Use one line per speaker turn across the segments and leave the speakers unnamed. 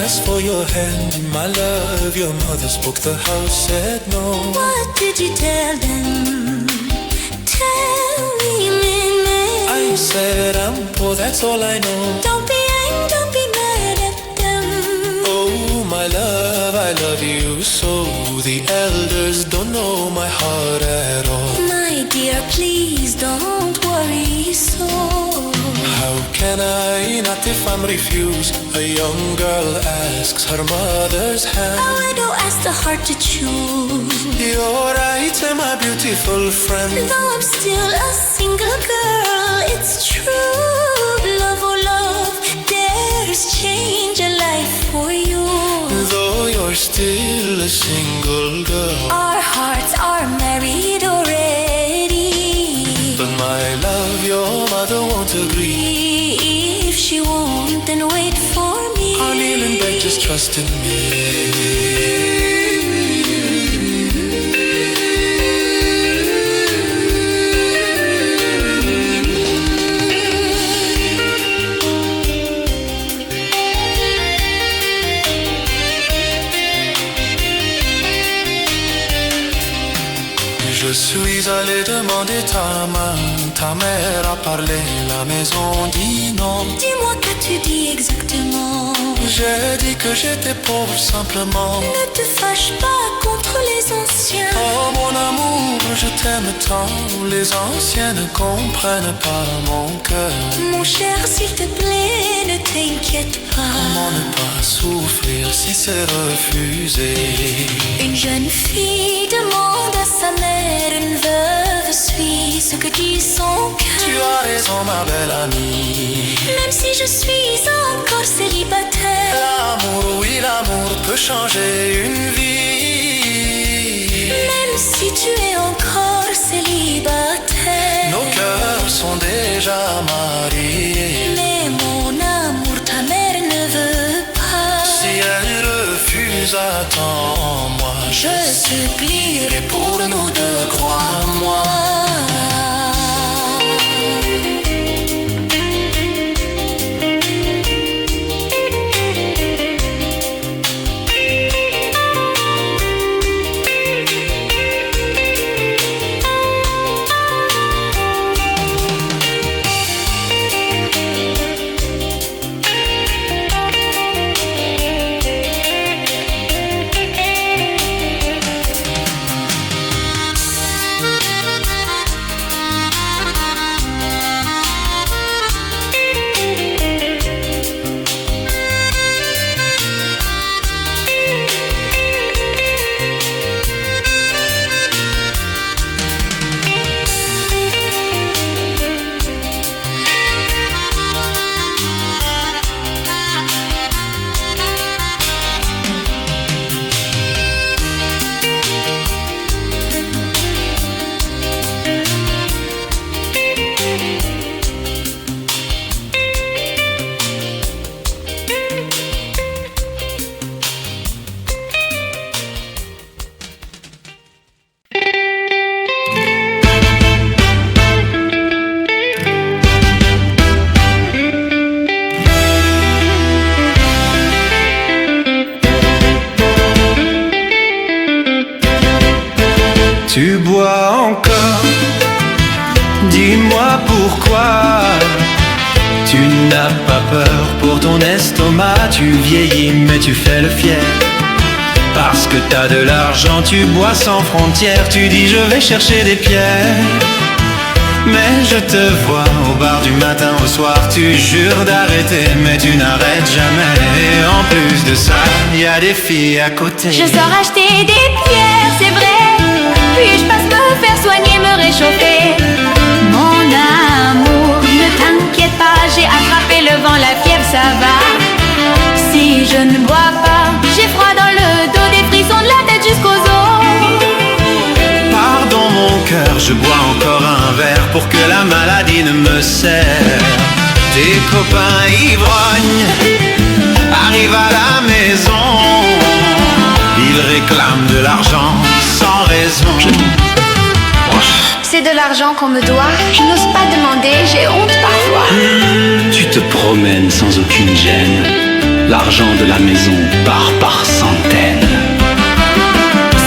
asked for your hand in my love. Your mother spoke, the house said no.
What did you tell them? Tell me, Minnie.
I said I'm poor, that's all I know.
Don't be angry, don't be mad at them.
Oh, my love, I love you so. The elders don't know my heart at all.
My dear, please don't worry so.
How can I not if I'm refused? A young girl asks her mother's hand.
Oh, I don't ask the heart to choose.
You're right, my beautiful friend.
Though I'm still a single girl, it's true. Love, oh love, there's change a life for you.
Though you're still a single girl,
our hearts are married already.
but my love, your mother won't agree.
If she won't, then wait for me.
I'll kneel and beg, just trust in me. Je suis allé demander ta main. Ta mère a parlé, la maison dit non.
Dis-moi, qu'as-tu dit exactement?
J'ai dit que j'étais pauvre simplement.
Ne te fâche pas contre les anciens.
Oh mon amour, je t'aime tant. Les anciens ne comprennent pas mon cœur.
Mon cher, s'il te plaît, ne t'inquiète pas.
Comment ne pas souffrir si c'est refusé?
Une jeune fille demande à sa mère, une veuve suit ce que dit son cœur.
Tu as raison, ma belle amie.
Même si je suis encore célibataire,
L'amour, oui, l'amour peut changer une vie.
même si tu es encore célibataire,
Nos cœurs sont déjà mariés.
mais mon amour, ta mère ne veut pas.
Si elle refuse, attends-moi.
Je supplierai pour nous deux, crois-moi.
Tu bois encore, dis-moi pourquoi. Tu n'as pas peur pour ton estomac. Tu vieillis mais tu fais le fier. Parce que t'as de l'argent, tu bois sans frontières. Tu dis je vais chercher des pierres. Mais je te vois au bar du matin au soir. Tu jures d'arrêter mais tu n'arrêtes jamais. Et en plus de ça, y a des filles à côté.
Je sors acheter des pierres, c'est vrai. Puis je passe me faire soigner, me réchauffer. Mon amour, ne t'inquiète pas, j'ai attrapé le vent, la fièvre, ça va. Si je ne bois pas, j'ai froid dans le dos, des frissons de la tête jusqu'aux os.
Pardon mon cœur, je bois encore un verre pour que la maladie ne me serre. Tes copains ivrognes arrivent à la maison. Ils réclament de l'argent sans raison.
C'est de l'argent qu'on me doit, je n'ose pas demander, j'ai honte parfois.
Tu te promènes sans aucune gêne. L'argent de la maison part par centaines.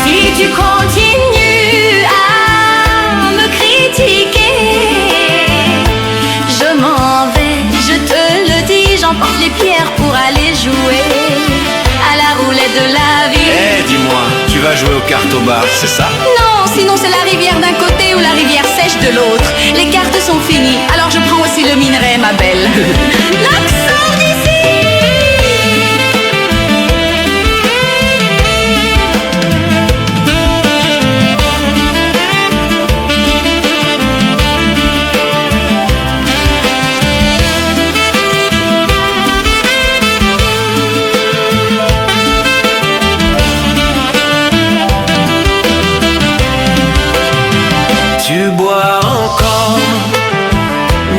Si tu continues à me critiquer, je m'en vais, je te le dis, j'emporte les pierres pour aller jouer à la roulette de la vie.
Eh, dis-moi, tu vas jouer aux cartes au bar, c'est ça?
Non, sinon c'est la rivière d'un côté ou la rivière sèche de l'autre. Les cartes sont finies, alors je prends aussi le minerai, ma belle. L'accent d'ici.
Tu bois encore,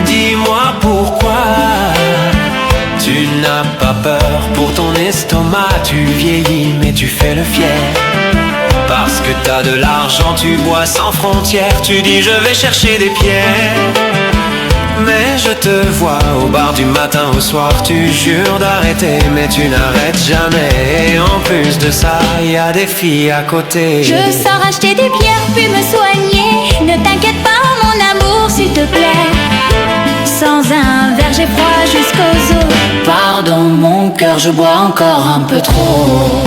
dis-moi pourquoi. Tu n'as pas peur pour ton estomac. Tu vieillis mais tu fais le fier. Parce que t'as de l'argent, tu bois sans frontières. Tu dis je vais chercher des pierres, mais je te vois au bar du matin au soir. Tu jures d'arrêter mais tu n'arrêtes jamais. Et en plus de ça, y a des filles à côté.
Je sors acheter des pierres puis me soigner. Ne t'inquiète pas mon amour s'il te plaît. Sans un verre j'ai froid jusqu'aux os.
Pardon mon cœur, je bois encore un peu trop.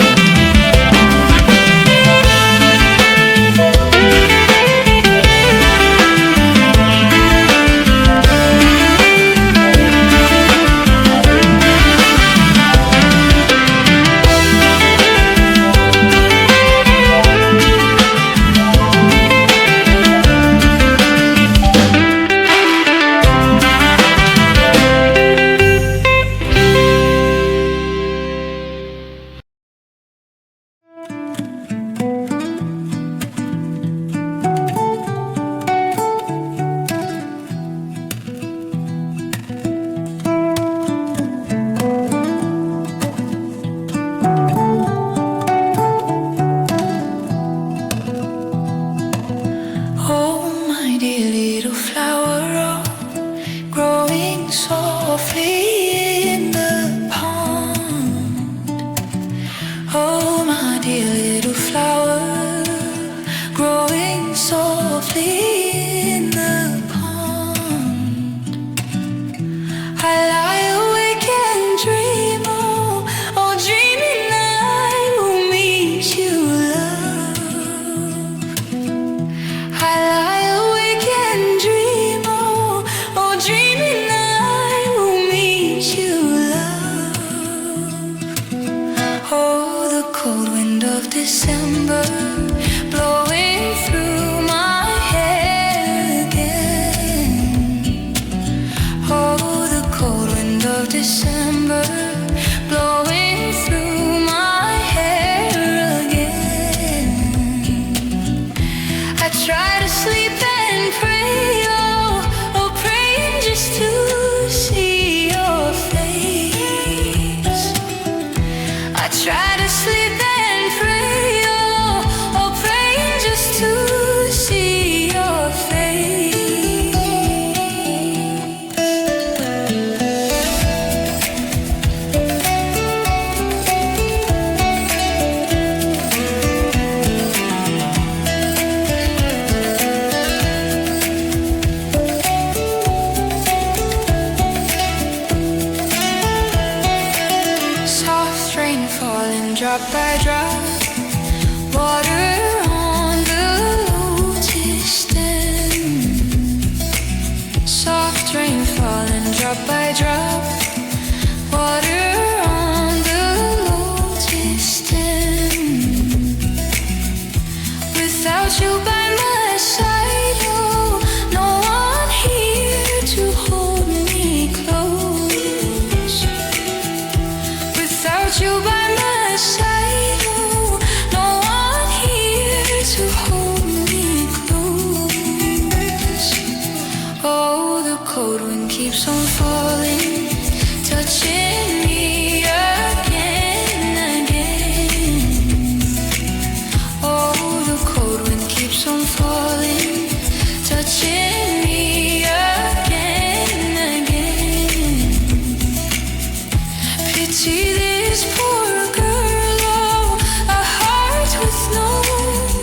Pity this poor girl, oh, a heart with no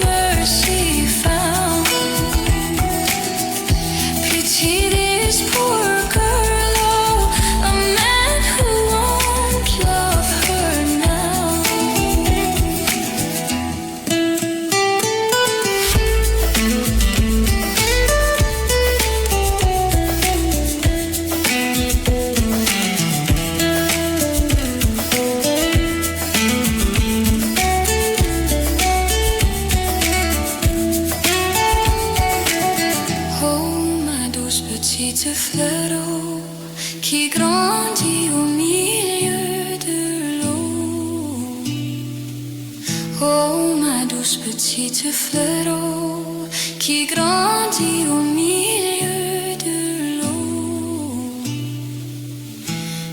mercy found. Pity this poor girl, oh, a man who won't love her now. Petite fleur d'eau qui grandit au milieu de l'eau. Oh, ma douce petite fleur d'eau qui grandit au milieu de l'eau.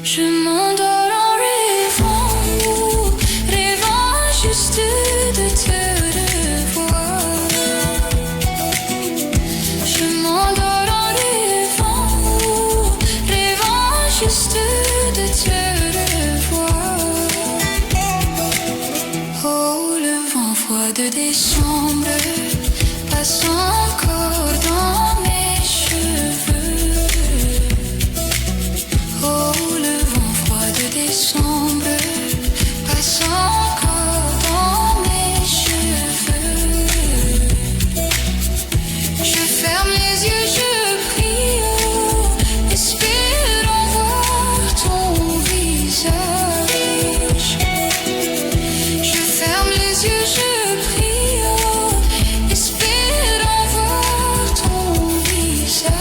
Je m'endors en rêvant, rêvant juste de te revoir. Je m'endors en rêvant, rêvant juste de te revoir. Oh, le vent froid de décembre passe encore dans mes cheveux. Oh, le vent froid de décembre passe encore dans mes cheveux. Je ferme les yeux, je prie, oh, espérant voir ton visage. Je ferme les yeux, je prie, oh, espérant voir ton visage.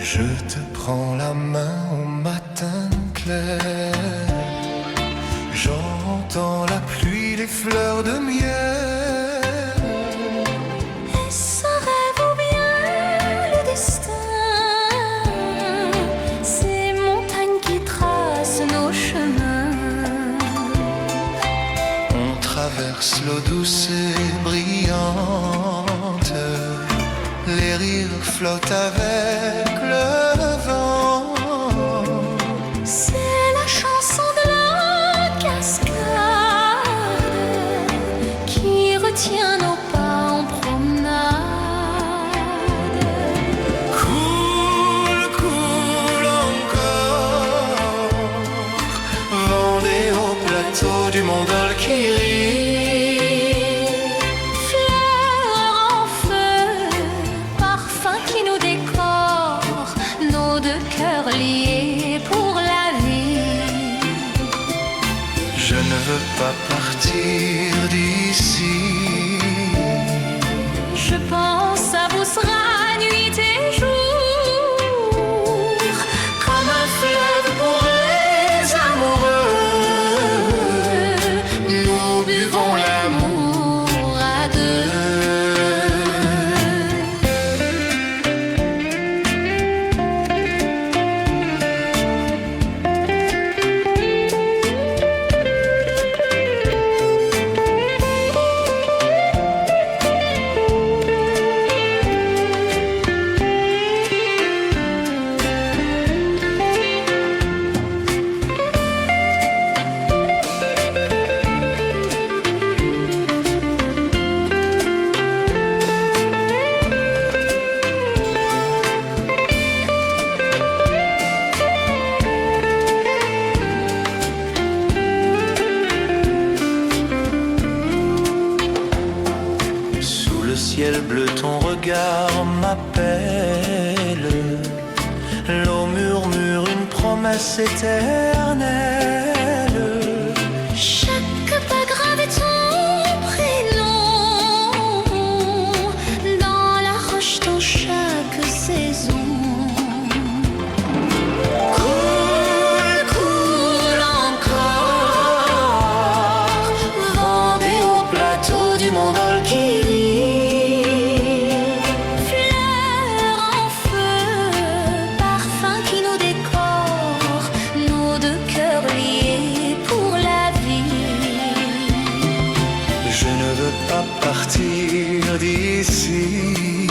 Je te prends la main au matin clair. J'entends la pluie, les fleurs de miel.
Est-ce un rêve ou bien le destin? Ces montagnes qui tracent nos chemins.
On traverse l'eau douce et brillante. Les rires flottent avec le vent.
C'est la chanson de la cascade qui retient nos pas en promenade.
Coule, coule encore. Vendée au plateau du Mont Valkyrie.
Liés pour la vie.
Je ne veux pas partir d'ici.
Je pense à vous sera nuit et jour,
Comme un fleuve pour les amoureux. Nous buvons
l'amour à deux.
Ciel bleu, ton regard m'appelle. L'eau murmure une promesse éternelle.
Chaque pas grave est ton prénom, dans la roche dans chaque saison.
Coule, coule pas partir d'ici.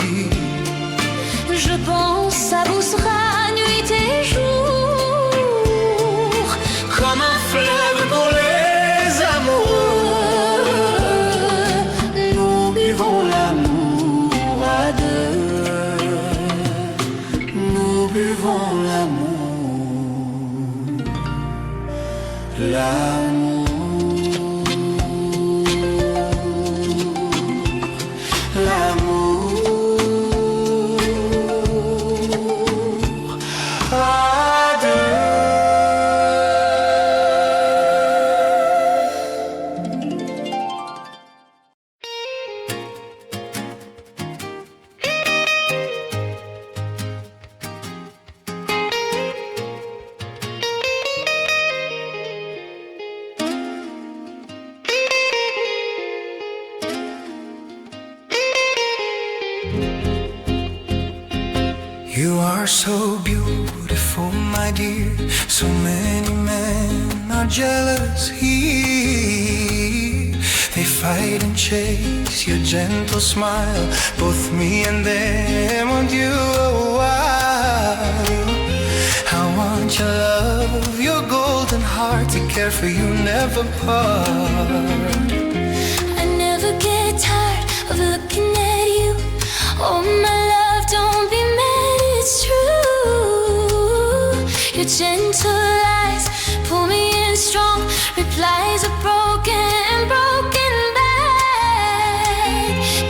Je pense ça vous sera nuit et jour,
comme un fleuve pour les amoureux. Nous vivons l'amour à deux. Nous buvons l'amour. L'amour. L'amour à deux. You are so beautiful, my dear. So many men are jealous here. They fight and chase your gentle smile. Both me and them want you a while. I want your love, your golden heart, to care for you, never part.
I never get tired of looking at you. Oh my love, don't be mad, it's true. Your gentle eyes pull me in strong. Replies are broken back.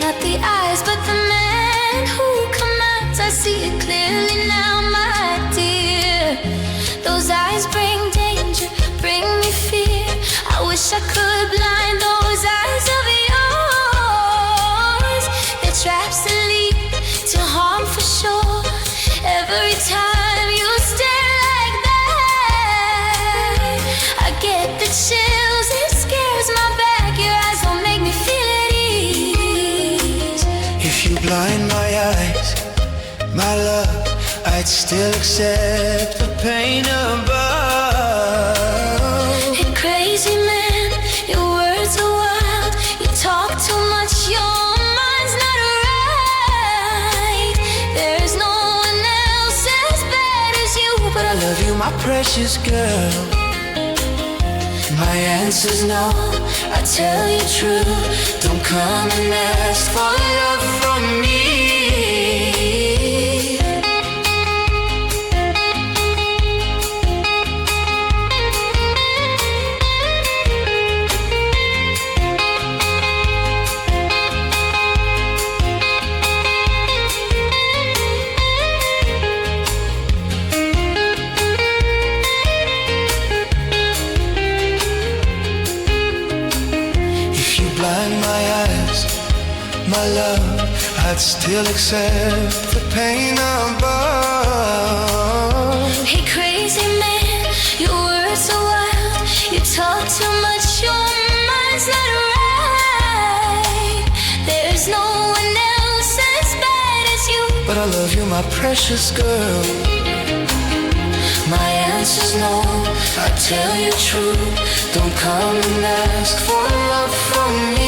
Not the eyes but the man who commands. I see it clearly now, my dear. Those eyes bring danger, bring me fear. I wish I could blind those eyes of yours. They're traps that lead to harm for sure. Every time you stare like that, I get the chills, it scares my back. Your eyes don't make me feel at ease.
If you blind my eyes, my love, I'd still accept the pain above.
Hey crazy man, your words are wild. You talk too much, your mind's not right. There's no one else as bad as you,
But I love you, my precious girl. My answer's no, I tell you true. Don't come and ask for love from me. Blind my eyes, my love, I'd still accept the pain above.
Hey crazy man, your words are wild. You talk too much, your mind's not right. There's no one else as bad as you,
But I love you, my precious girl. My answer's no, I tell you true. Don't come and ask for love from me.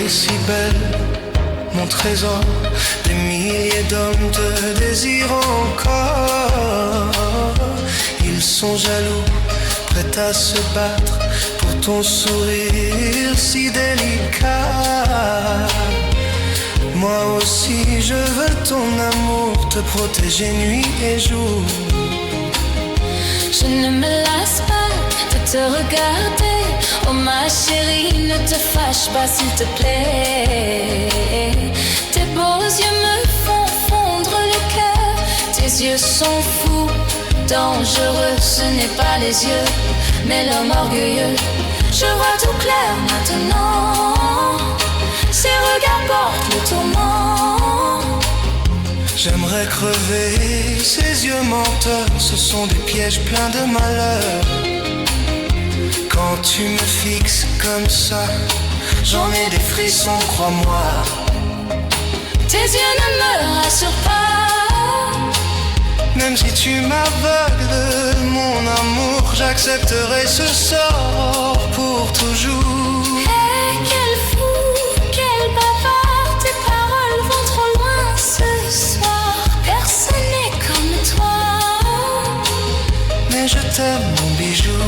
Si belle, mon trésor, des milliers d'hommes te désirent encore. Ils sont jaloux, prêts à se battre pour ton sourire si délicat. Moi aussi je veux ton amour, te protéger nuit et jour.
Je ne me lasse pas de te regarder. Oh ma chérie, ne te fâche pas s'il te plaît. Tes beaux yeux me font fondre le cœur. Tes yeux sont fous, dangereux. Ce n'est pas les yeux, mais l'homme orgueilleux. Je vois tout clair maintenant. Ses regards portent le tourment.
J'aimerais crever, ces yeux menteurs, ce sont des pièges pleins de malheur. Quand tu me fixes comme ça, j'en ai des frissons, crois-moi.
Tes yeux ne me rassurent pas.
Même si tu m'aveugles, mon amour, j'accepterai ce sort pour toujours.
Hey, quel fou, quel bavard, tes paroles vont trop loin ce soir. Personne n'est comme toi.
Mais je t'aime, mon bijou.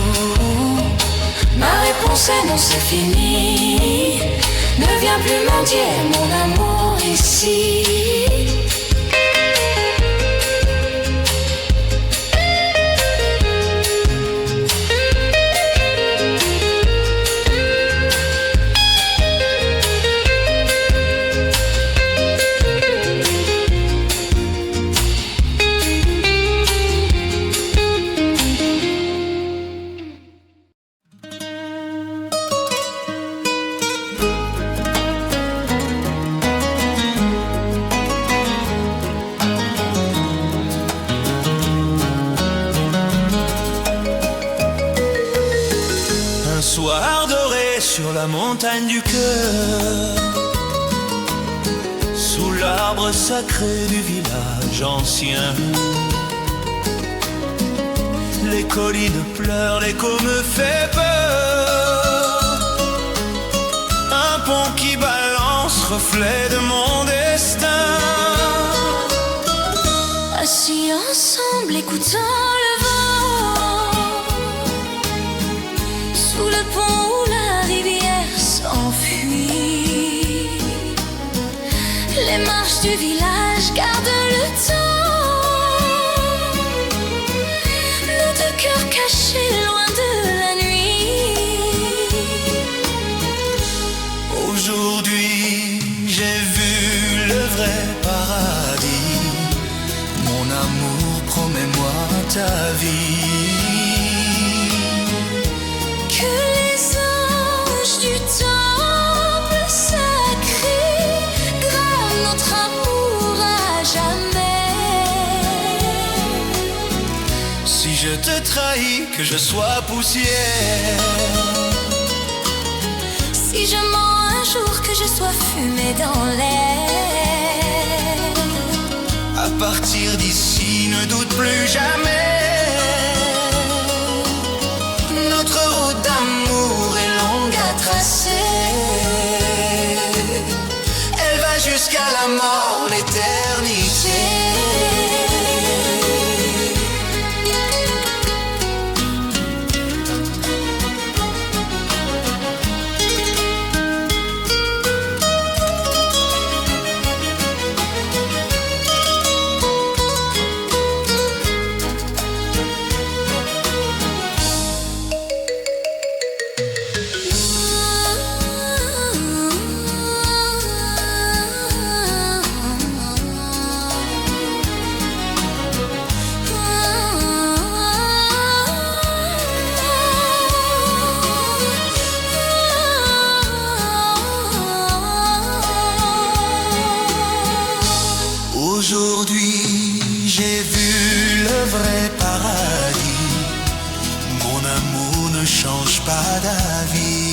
Ma réponse est non, c'est fini. Ne viens plus mendier mon amour ici.
Sur la montagne du cœur, sous l'arbre sacré du village ancien, les collines pleurent, l'écho me fait peur. Un pont qui balance, reflet de mon destin.
Assis ensemble, écoutons le vent, sous le pont où la rivière s'enfuit. Les marches du village gardent le temps, nos deux cœurs cachés loin de la nuit.
Aujourd'hui, j'ai vu le vrai paradis. Mon amour, promets-moi ta vie.
Que les anges du temple sacré gravent notre amour à jamais.
Si je te trahis, que je sois poussière.
Si je mens un jour, que je sois fumée dans l'air.
À partir d'ici, ne doute plus jamais. Notre route d'amour est longue à tracer. Elle va jusqu'à la mort, l'éternité. Aujourd'hui, j'ai vu le vrai paradis. Mon amour ne change pas d'avis.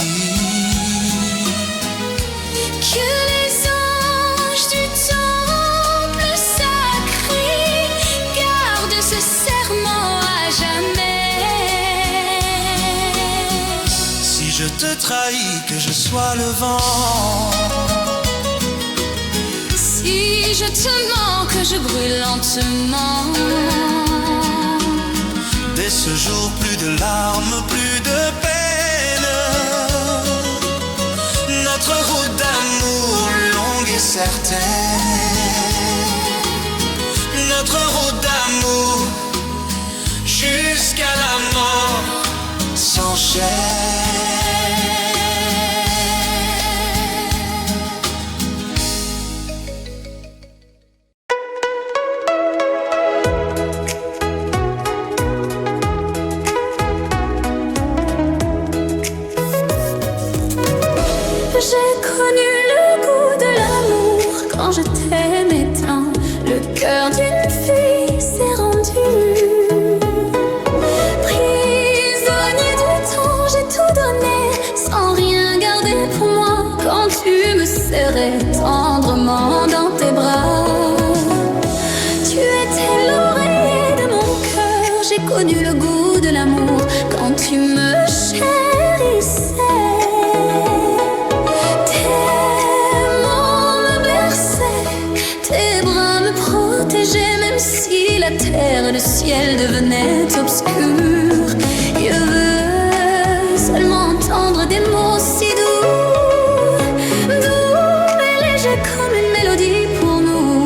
Que les anges du temple sacré gardent ce serment à jamais.
Si je te trahis, que je sois le vent.
Si je te mens, que je brûle lentement.
Dès ce jour, plus de larmes, plus de peine. Notre route d'amour longue et certaine. Notre route d'amour jusqu'à la mort s'enchaîne.
J'ai connu le goût de l'amour quand je t'aimais tant. Le cœur d'une fille s'est rendu. Prisonnier du temps, j'ai tout donné, sans rien garder pour moi. Quand tu me serrais tendrement dans tes bras, tu étais l'oreiller de mon cœur. J'ai connu le goût de l'amour quand tu me chérissais. Même si la terre et le ciel devenaient obscurs, je veux seulement entendre des mots si doux, doux et légers comme une mélodie pour nous,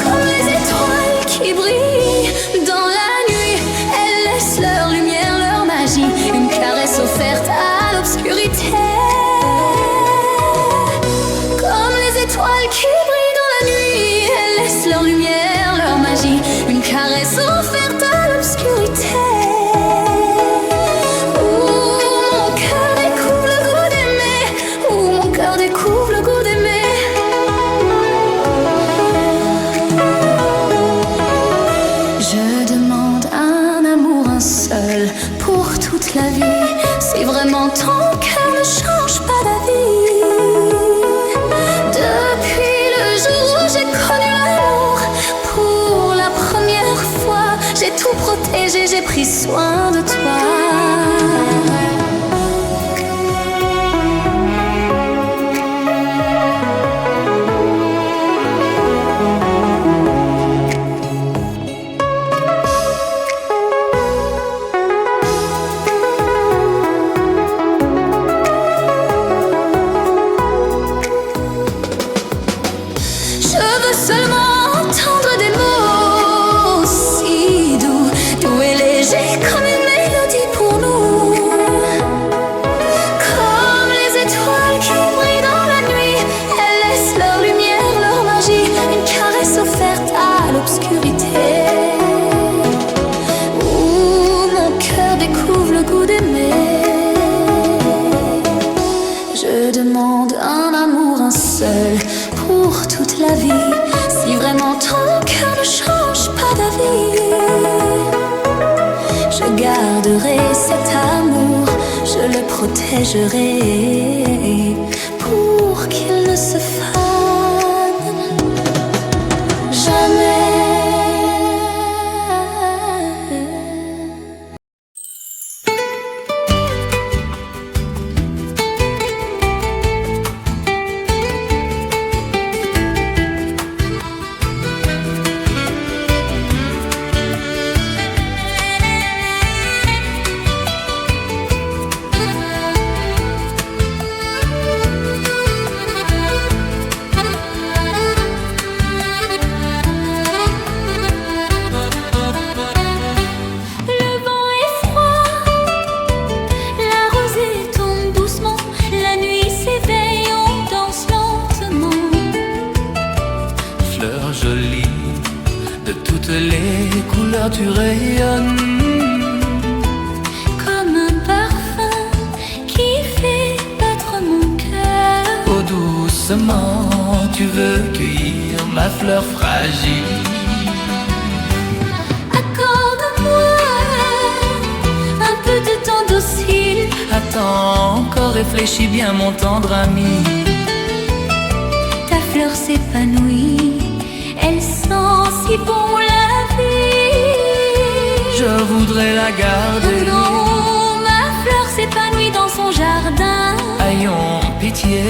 comme les étoiles qui brillent dans la nuit. Elles laissent leur lumière, leur magie, une caresse offerte à l'obscurité, comme les étoiles qui brillent dans la nuit. Laisse leur lumière, leur magie, une caresse offerte à l'obscurité. Où mon cœur découvre le goût d'aimer, où mon cœur découvre le goût d'aimer. Je demande un amour, un seul, pour toute la vie. Si vraiment ton cœur ne change pas d'avis, depuis le jour où j'ai connu l'amour pour la première fois, j'ai tout protégé, j'ai pris soin de toi. Seulement entendre des mots si doux, doux et légers comme une mélodie pour nous, comme les étoiles qui brillent dans la nuit. Elles laissent leur lumière, leur magie, une caresse offerte à l'obscurité, où mon cœur découvre le goût d'aimer. Je demande un amour, un seul, pour toute la vie. Si vraiment ton cœur ne change pas d'avis, je garderai cet amour, je le protégerai pour qu'il ne se fane jamais.
Tu rayonnes
comme un parfum qui fait battre mon cœur.
Oh doucement, tu veux cueillir ma fleur fragile.
Accorde-moi un peu de temps docile.
Attends encore, réfléchis bien mon tendre ami.
Ta fleur s'épanouit, elle sent si bon la vie.
Je voudrais la garder.
Oh non, ma fleur s'épanouit dans son jardin.
Ayons pitié,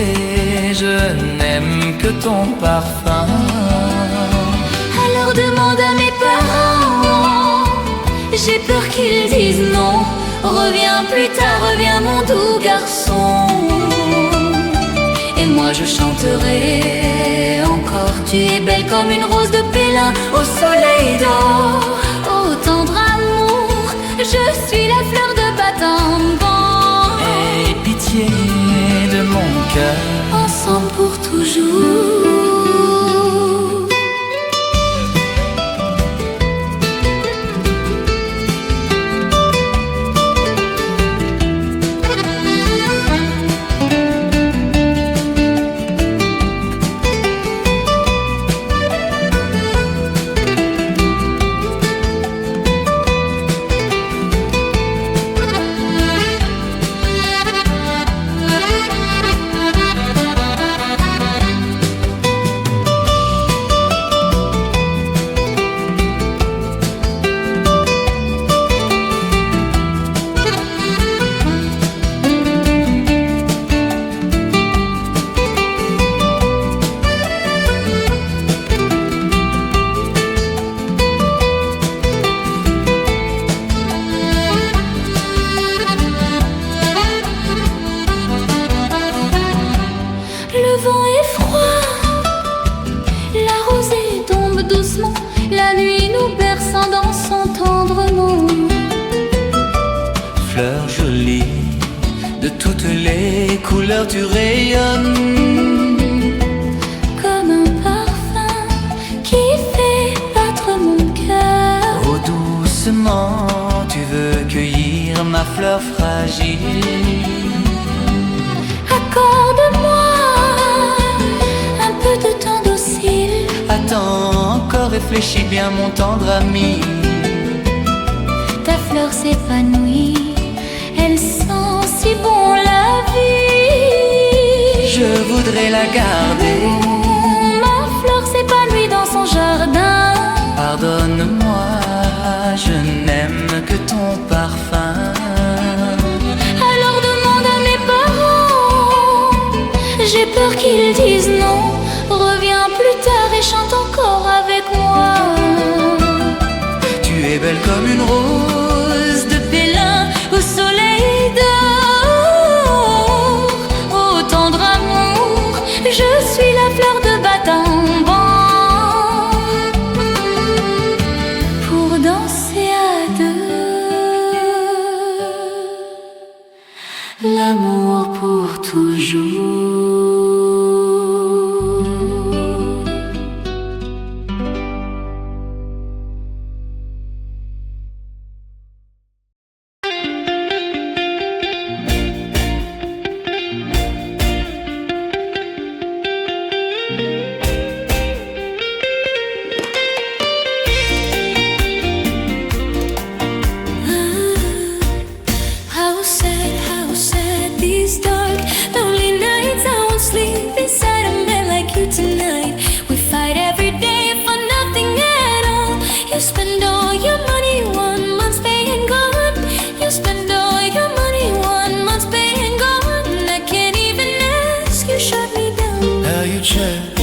je n'aime que ton parfum.
Alors demande à mes parents, j'ai peur qu'ils disent non. Reviens plus tard, reviens mon doux garçon. Et moi je chanterai encore. Tu es belle comme une rose de Pélin au soleil d'or. Oh tendre amour, je suis la fleur de Battambang.
Aie pitié de mon cœur,
ensemble pour toujours. la nuit nous berçant dans son tendre monde.
Fleur jolie, de toutes les couleurs tu rayonnes.
Comme un parfum qui fait battre mon cœur.
Oh doucement, tu veux cueillir ma fleur fragile.
Accorde-moi un peu de temps docile.
Attends encore, réfléchis bien mon tendre ami.
Ta fleur s'épanouit, elle sent si bon la vie.
Je voudrais la garder.
Ma fleur s'épanouit dans son jardin.
Pardonne-moi, je n'aime que ton parfum.
Alors demande à mes parents, j'ai peur qu'ils disent non. Reviens plus tard et chante encore avec moi.
Tu es belle comme une rose de Pélin au soleil d'or. Oh tendre amour, je suis la fleur de Batamban. Pour danser à deux, l'amour pour toujours.
How sad these dark, lonely nights. I won't sleep inside a man like you tonight. We fight every day for nothing at all. You spend all your money 1 month's pay and gone. You spend all your money 1 month's pay and gone. I can't even ask, you shut me down.
How you chat,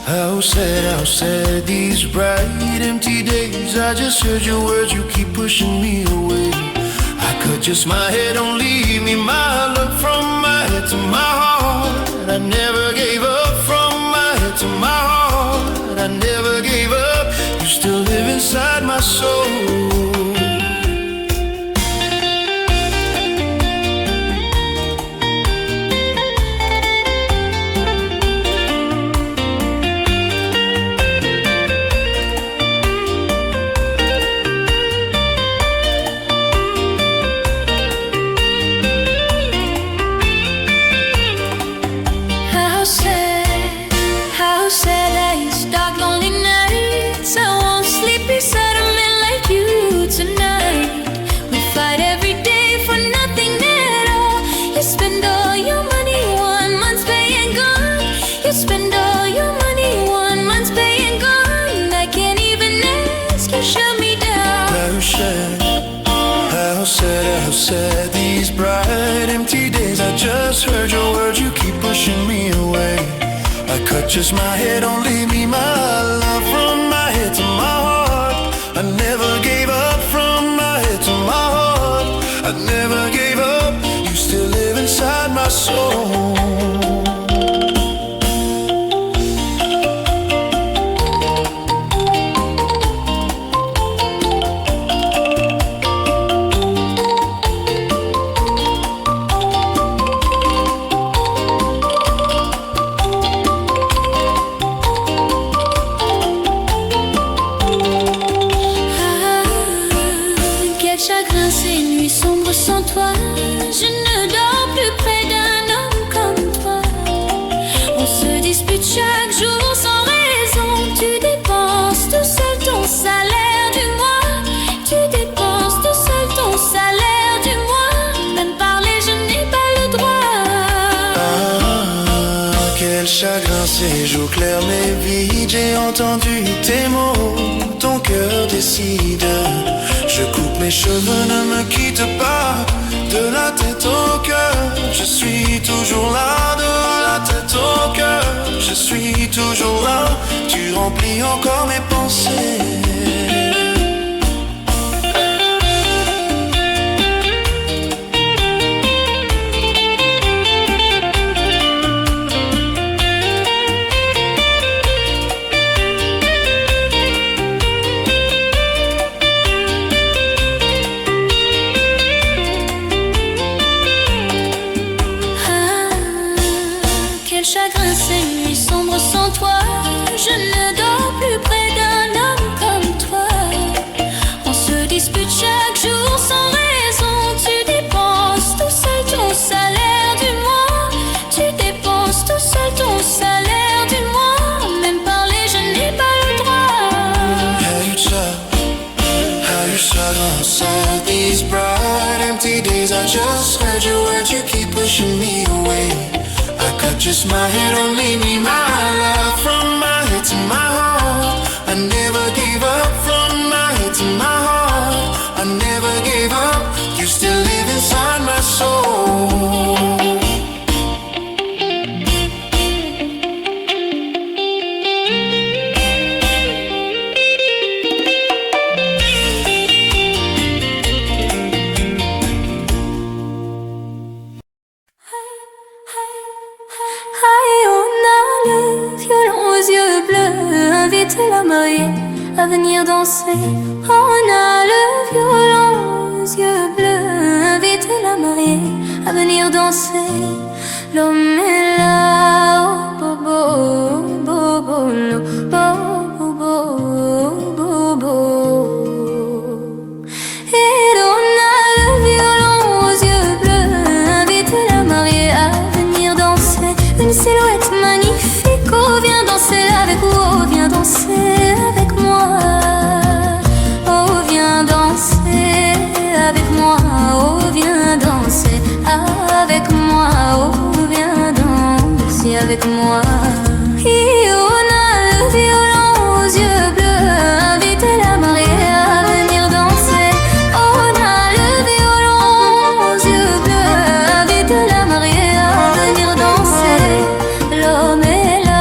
how sad these bright empty days. I just heard your words, you keep pushing me away. I cut just my head, don't leave me my love. From my head to my heart, I never gave up. From my head to my heart, I never gave up. You still live inside my soul.
How sad are these dark lonely nights. I won't sleep beside a man like you tonight. We fight every day for nothing at all. You spend all your money 1 month's pay and gone. You spend all your money 1 month's pay and gone. I can't even ask, you shut me down.
How sad these bright empty days. I just heard your words, you keep pushing me away. I cut just my head, don't leave me my love. From my head to my heart, I never gave up. From my head to my heart, I never gave up. You still live inside my soul.
Quel chagrin ces nuits sombres sans toi. Je ne dors plus près d'un homme comme toi. On se dispute chaque jour sans raison. Tu dépenses tout seul ton salaire du mois. Tu dépenses tout seul ton salaire du mois. Même parler je n'ai pas le droit.
Quel chagrin ces jours clairs mais vides. J'ai entendu tes mots, ton cœur décide. Je coupe mes cheveux, ne me quitte pas. De la tête au cœur, je suis toujours là. De la tête au cœur, je suis toujours là. Tu remplis encore mes pensées.
chagrin, ces nuits sombres sans toi. Je ne dors plus près d'un homme comme toi. On se dispute chaque jour sans raison. Tu dépenses tout seul ton salaire du mois. Tu dépenses tout seul ton salaire du mois. Même parler, je n'ai pas le droit.
How you struggle inside these bright empty days. I just heard your words, you keep pushing me away. I cut your smile, don't leave me, my love. From my head to my heart, I never gave up. From my head to my heart, I never gave up. You still live inside my soul.
La mariée à venir danser. On a le violon aux yeux bleus. Invite la mariée à venir danser. L'homme est là, oh bobo, bobo, bobo, bobo, bobo. Et on a le violon aux yeux bleus. Invite la mariée à venir danser. Une silhouette magnifique, oh viens danser avec moi. Viens danser avec moi. Oh viens danser avec moi. Oh viens danser avec moi. Oh viens danser avec moi. Et on a le violon aux yeux bleus. Invite la mariée à venir danser. On a le violon aux yeux bleus. Invite la mariée à venir danser. L'homme est là.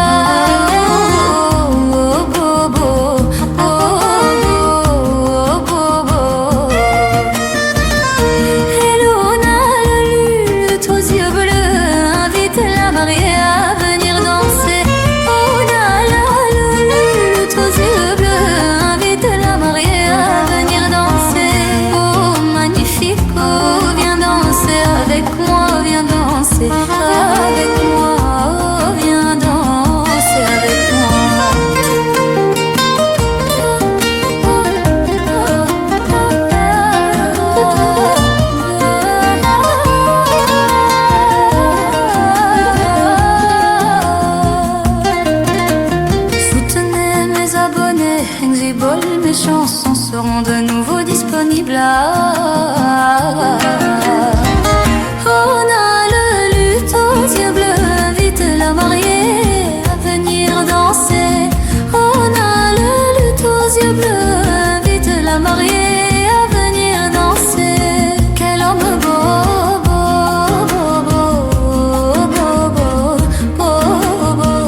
Mes chansons seront de nouveau disponibles là. On a le luth aux yeux bleus. Invite la mariée à venir danser. On a le luth aux yeux bleus. Invite la mariée à venir danser. Quel homme beau, beau, beau, beau, beau, beau, beau,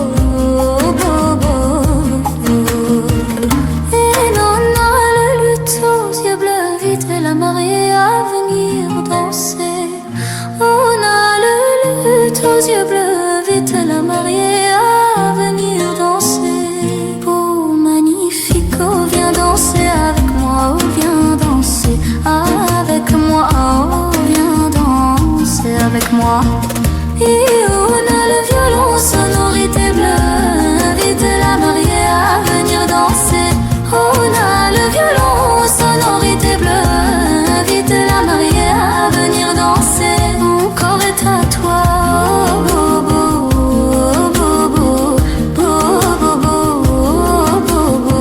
beau, beau. Et on a le luth aux yeux bleus. Invite la mariée à venir danser. On a le luth aux yeux bleus. Invite la mariée à venir danser. Beau, magnifique, oh viens danser avec moi. Oh viens danser avec moi. Oh viens danser avec moi. Et on a le violon sonorité bleue. Invite la mariée à venir danser. On a le violon sonorité bleue. Invite la mariée à venir danser. Mon corps est à toi. Oh, bobo, bobo, bobo, bobo, bobo.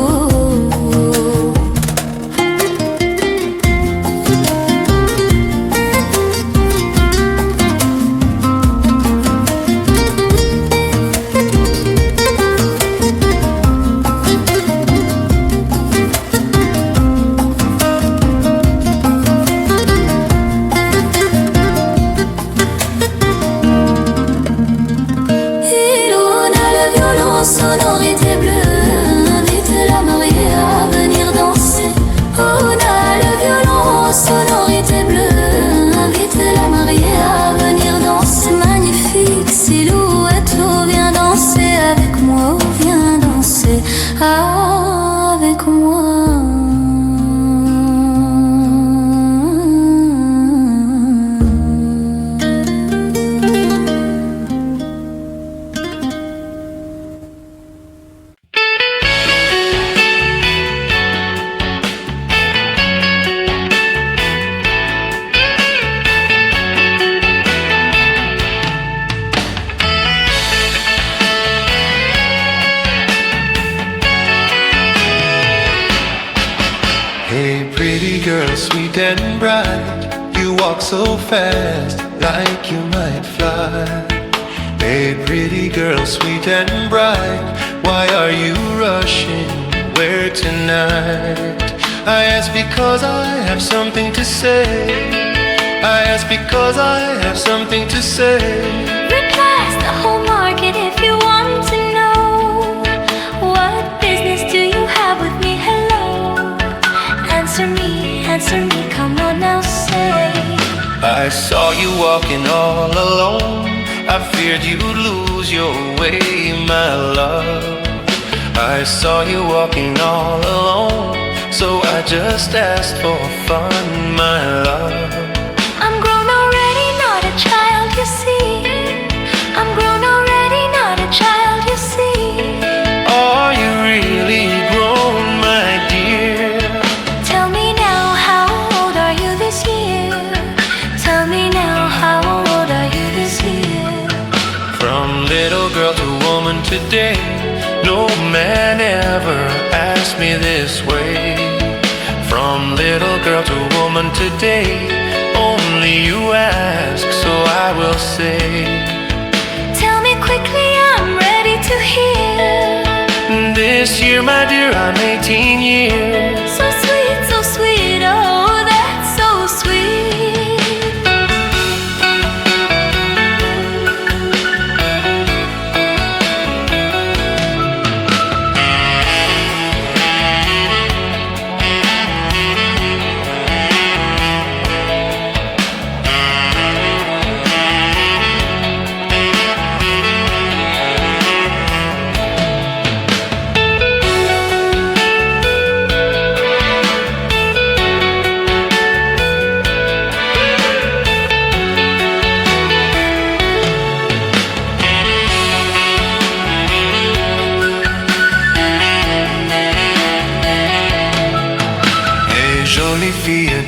girl, sweet and bright. You walk so fast, like you might fly. Hey, pretty girl, sweet and bright. Why are you rushing? Where tonight? I ask because I have something to say. I ask because I have something to say.
Replies the whole market if you want to know. What business do you have with me? Hello. Answer me, come on now, say.
I saw you walking all alone. I feared you'd lose your way, my love. I saw you walking all alone, so I just asked for fun, my love.
I'm grown already, not a child, you see. I'm grown already, not a child, you see.
Are you really grown, my dear?
Tell me now, how old are you this year? Tell me now, how old are you this year?
From little girl to woman today, no man ever asked me this way. From little girl to woman today, only you ask, so I will say.
Tell me quickly, I'm ready to hear.
This year, my dear, I'm 18 years.
So sweet, oh, that's so sweet.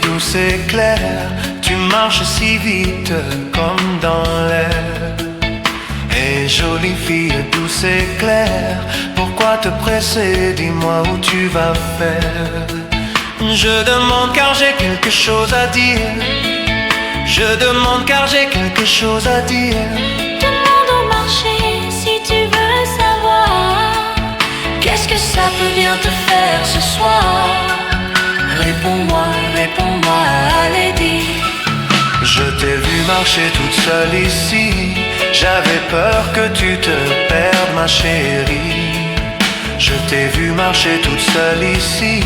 Douce et claire, tu marches si vite comme dans l'air. Et jolie fille douce et claire, pourquoi te presser? Dis-moi où tu vas faire. Je demande car j'ai quelque chose à dire. Je demande car j'ai quelque chose à dire.
Demande au marché si tu veux savoir. Qu'est-ce que ça peut bien te faire ce soir? Réponds-moi, allez dis.
Je t'ai vu marcher toute seule ici. J'avais peur que tu te perdes, ma chérie. Je t'ai vu marcher toute seule ici.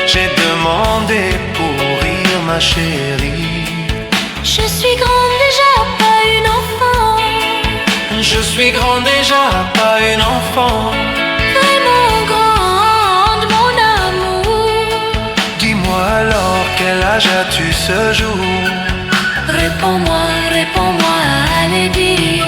J'ai demandé pour rire, ma chérie.
Je suis grande déjà, pas une enfant.
Je suis grande déjà, pas une enfant.
Vraiment grande, mon amour.
Dis-moi alors, quel âge as-tu ce jour?
Réponds-moi, allez dis.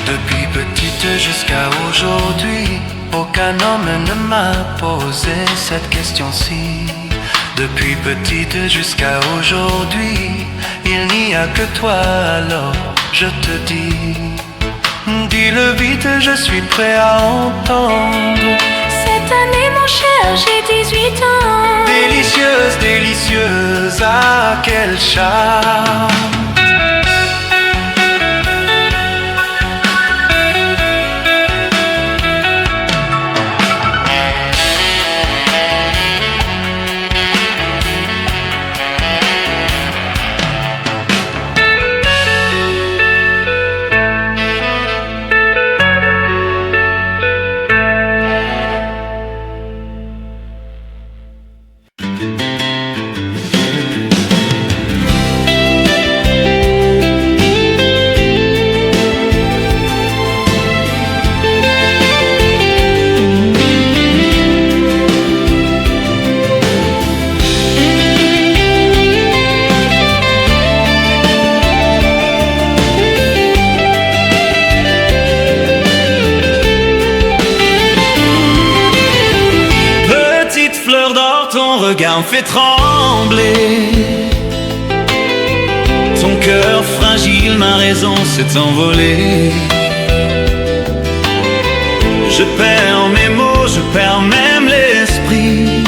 Depuis petite jusqu'à aujourd'hui, aucun homme ne m'a posé cette question-ci. Depuis petite jusqu'à aujourd'hui, il n'y a que toi, alors je te dis. Dis-le vite, je suis prêt à entendre.
Cette année, mon cher, j'ai 18 ans.
Délicieuse, délicieuse, ah quel charme.
regard me fait trembler. Ton cœur fragile, ma raison s'est envolée. Je perds mes mots, je perds même l'esprit,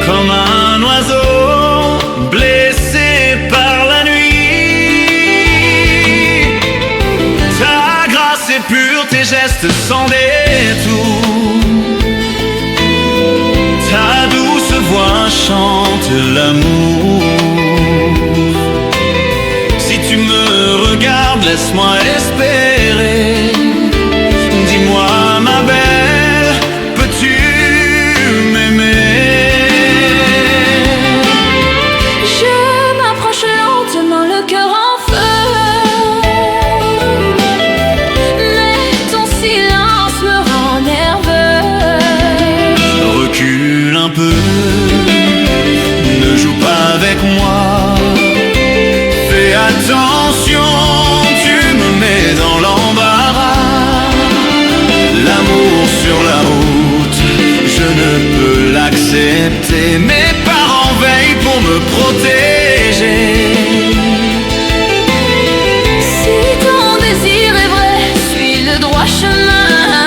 comme un oiseau blessé par la nuit. Ta grâce est pure, tes gestes sans détour, ta douce voix chante l'amour. Si tu me regardes, laisse-moi espérer. Dis-moi, ma belle, peux-tu m'aimer?
Je m'approche lentement, le cœur en feu, mais ton silence me rend nerveux.
Recule un peu, ne joue pas avec moi. Fais attention, tu me mets dans l'embarras. L'amour sur la route, je ne peux l'accepter. Mes parents veillent pour me protéger.
Si ton désir est vrai, suis le droit chemin.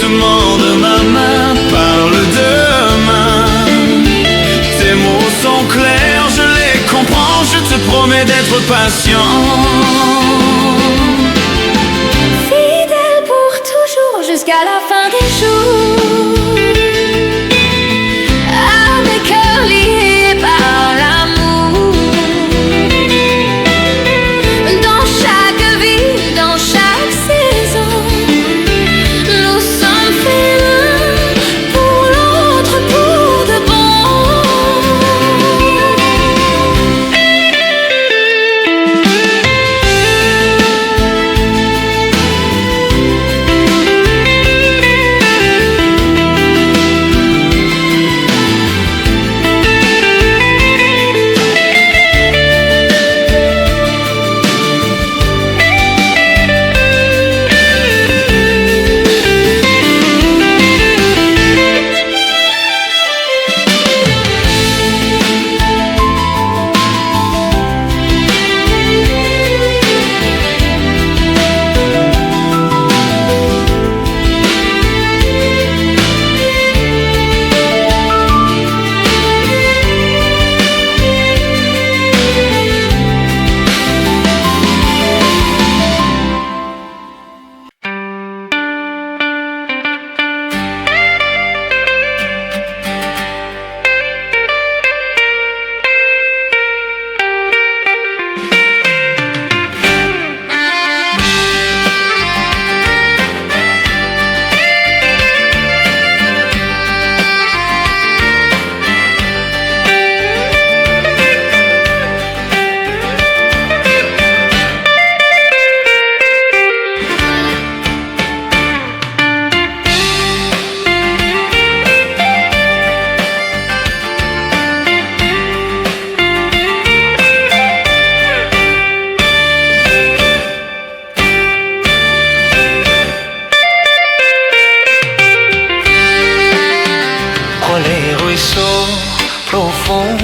Demande ma main, parle demain. Tes mots sont clairs, je les comprends. Je te promets d'être patient.
Fidèle pour toujours jusqu'à la fin des jours. À mes cœurs liés par l'amour. Dans chaque vie, dans chaque saison, nous sommes faits l'un pour l'autre pour de bon.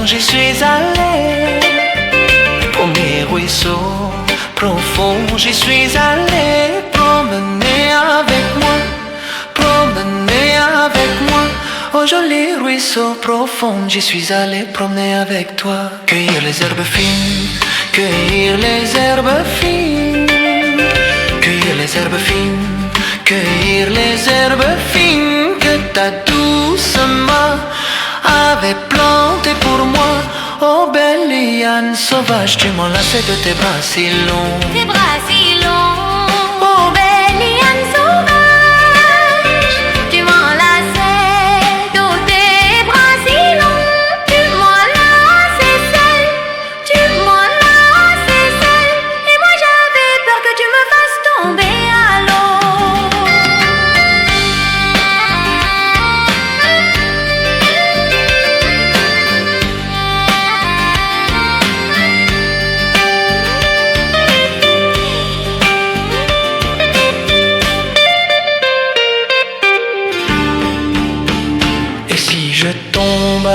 J'y suis allé, premier ruisseau profond, j'y suis allé, promener avec moi, promener avec moi. Oh joli ruisseau profond, j'y suis allé promener avec toi. Cueillir les herbes fines, cueillir les herbes fines, cueillir les herbes fines, cueillir les herbes fines que ta douce main avait planté pour moi. Oh belle liane sauvage, tu m'enlaçais de tes bras si longs.
Tes bras si longs. Oh belle liane sauvage, tu m'enlaçais de tes bras si longs. Tu m'enlaçais seul, tu m'enlaçais seul. Et moi j'avais peur que tu me fasses tomber à l'eau.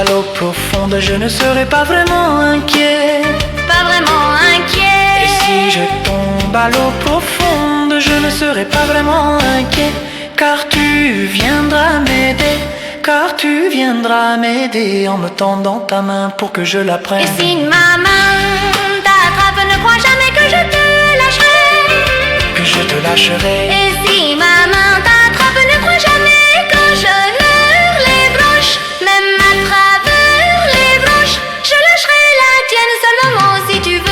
à l'eau profonde, je ne serai pas vraiment inquiet.
Pas vraiment inquiet.
Et si je tombe à l'eau profonde, je ne serai pas vraiment inquiet. Car tu viendras m'aider, car tu viendras m'aider en me tendant ta main pour que je la prenne.
Et si ma main t'attrape, ne crois jamais que je te lâcherai.
Que je te lâcherai.
Et si ma main t'attrape, ne crois jamais que je leurre les branches. Même à travers les branches, je lâcherai la tienne seulement si tu veux.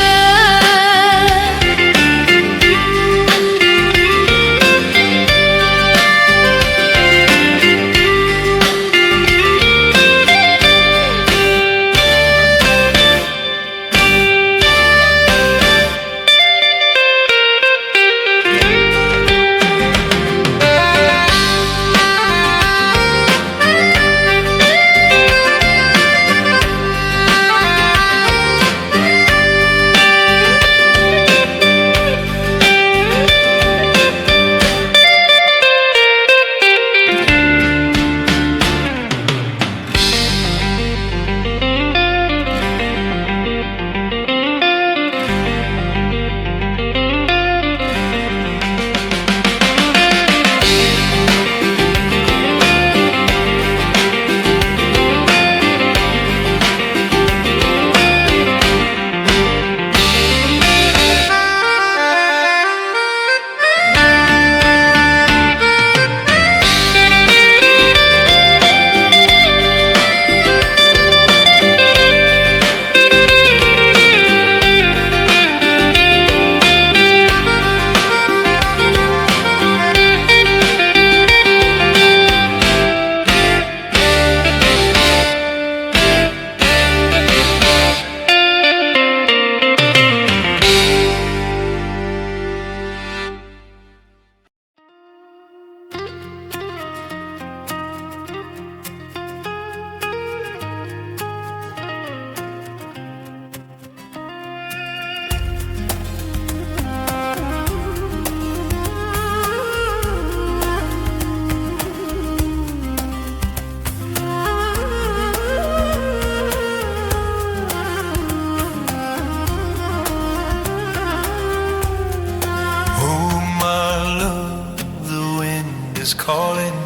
Calling,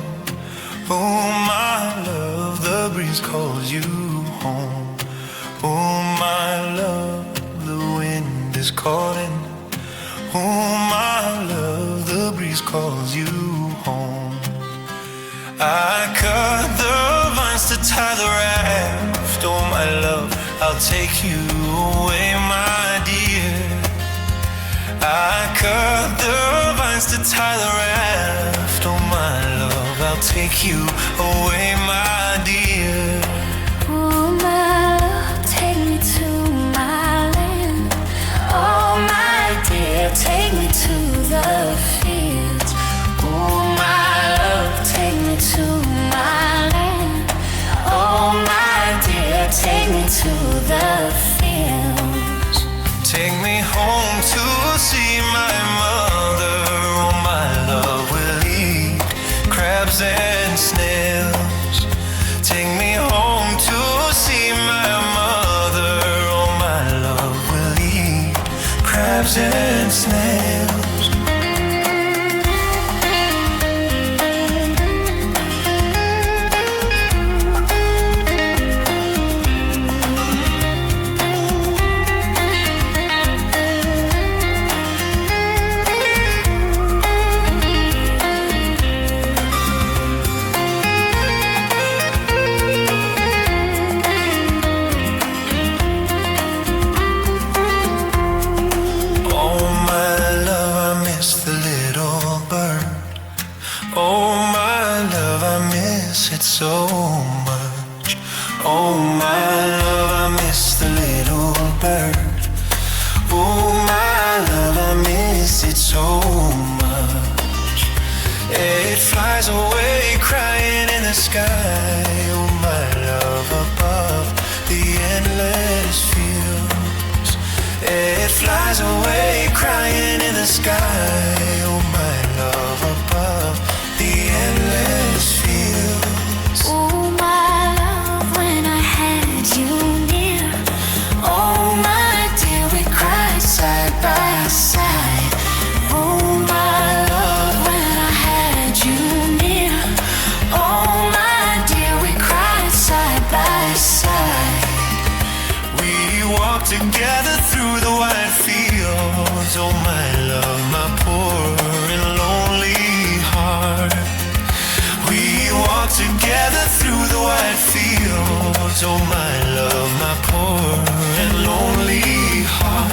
oh my love, the breeze calls you home. Oh my love, the wind is calling. Oh my love, the breeze calls you home. I cut the vines to tie the raft. Oh my love, I'll take you away, my dear. I cut the vines to tie the raft. Oh my love, I'll take you away, my dear.
Oh my love, take me to my land. Oh my dear, take me to the fields. Oh my love, take me to my land. Oh my dear, take me to the fields.
Take me home to see my mother. Oh my love, we'll eat crabs and snails. Take me home to see my mother. Oh my love, we'll eat crabs and snails. So much. Oh my love, I miss the little bird. Oh my love, I miss it so much. It flies away crying in the sky. Oh my love, above the endless fields. It flies away crying in the sky. Oh my love, above the endless fields.
Oh my love, when I
eyes, oh my love, my poor and lonely heart. We walk together through the white fields, oh my love, my poor and lonely heart.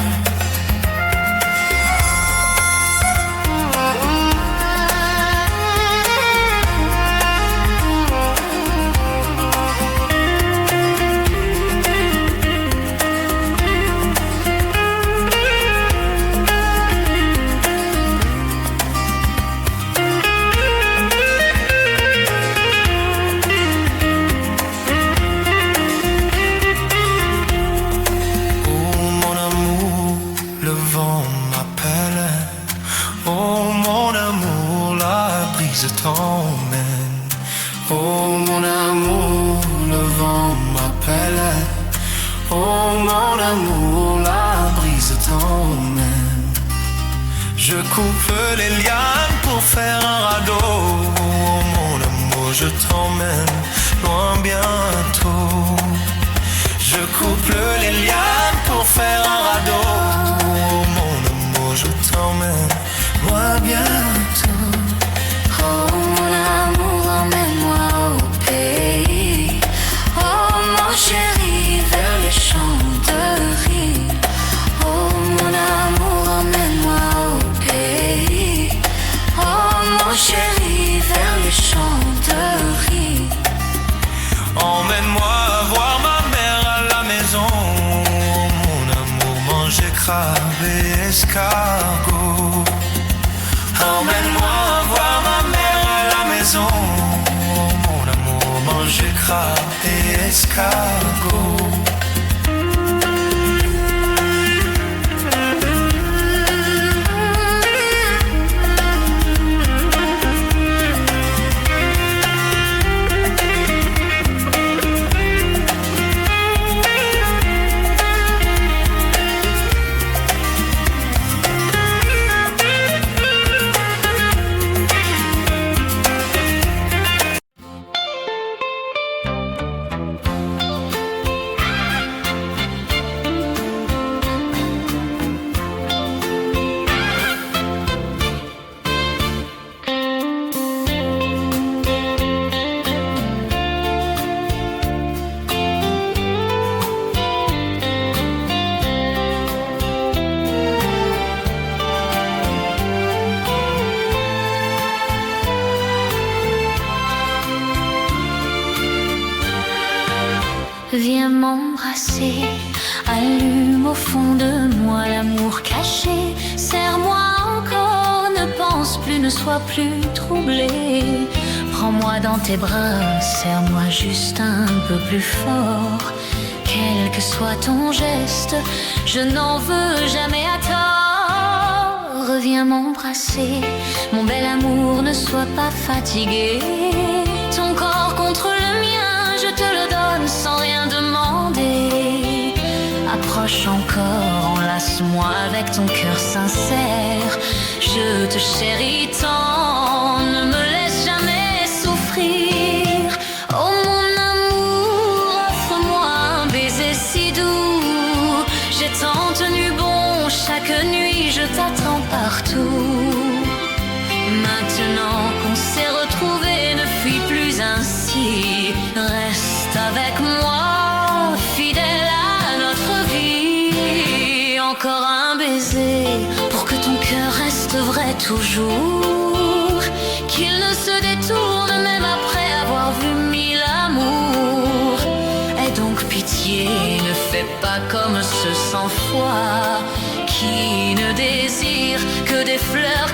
T'emmène. Oh mon amour, le vent m'appelle. Oh mon amour, la brise t'emmène. Je coupe les lianes pour faire un radeau. Oh mon amour, je t'emmène loin bientôt. Je coupe les lianes pour faire un radeau. Oh mon amour, je t'emmène loin bientôt.
Oh mon amour, emmène-moi au pays. Oh mon chéri, vers les champs de riz. Oh mon amour, emmène-moi au pays. Oh mon chéri, vers les champs de riz.
Emmène-moi voir ma mère à la maison. Oh mon amour, manger crabe et escargot. Emmène-moi voir ma mère à la maison. Oh mon amour, manger crabe et escargot.
Viens m'embrasser, allume au fond de moi l'amour caché. Serre-moi encore, ne pense plus, ne sois plus troublé. Prends-moi dans tes bras, serre-moi juste un peu plus fort. Quel que soit ton geste, je n'en veux jamais à tort. Reviens m'embrasser, mon bel amour, ne sois pas fatigué. Ton corps contre le mien, je te le donne sans rien demander. Approche encore, enlace-moi avec ton cœur sincère. Je te chéris tant, ne me laisse jamais souffrir. Oh mon amour, offre-moi un baiser si doux. J'ai tant tenu bon, chaque nuit je t'attends partout. Maintenant qu'on s'est retrouvés, ne fuis plus ainsi. Reste avec moi, fidèle à notre vie. Encore un baiser pour que ton cœur reste vrai toujours. Qu'il ne se détourne même après avoir vu mille amours. Aie donc pitié, ne fais pas comme ce sans foi qui ne désire que des fleurs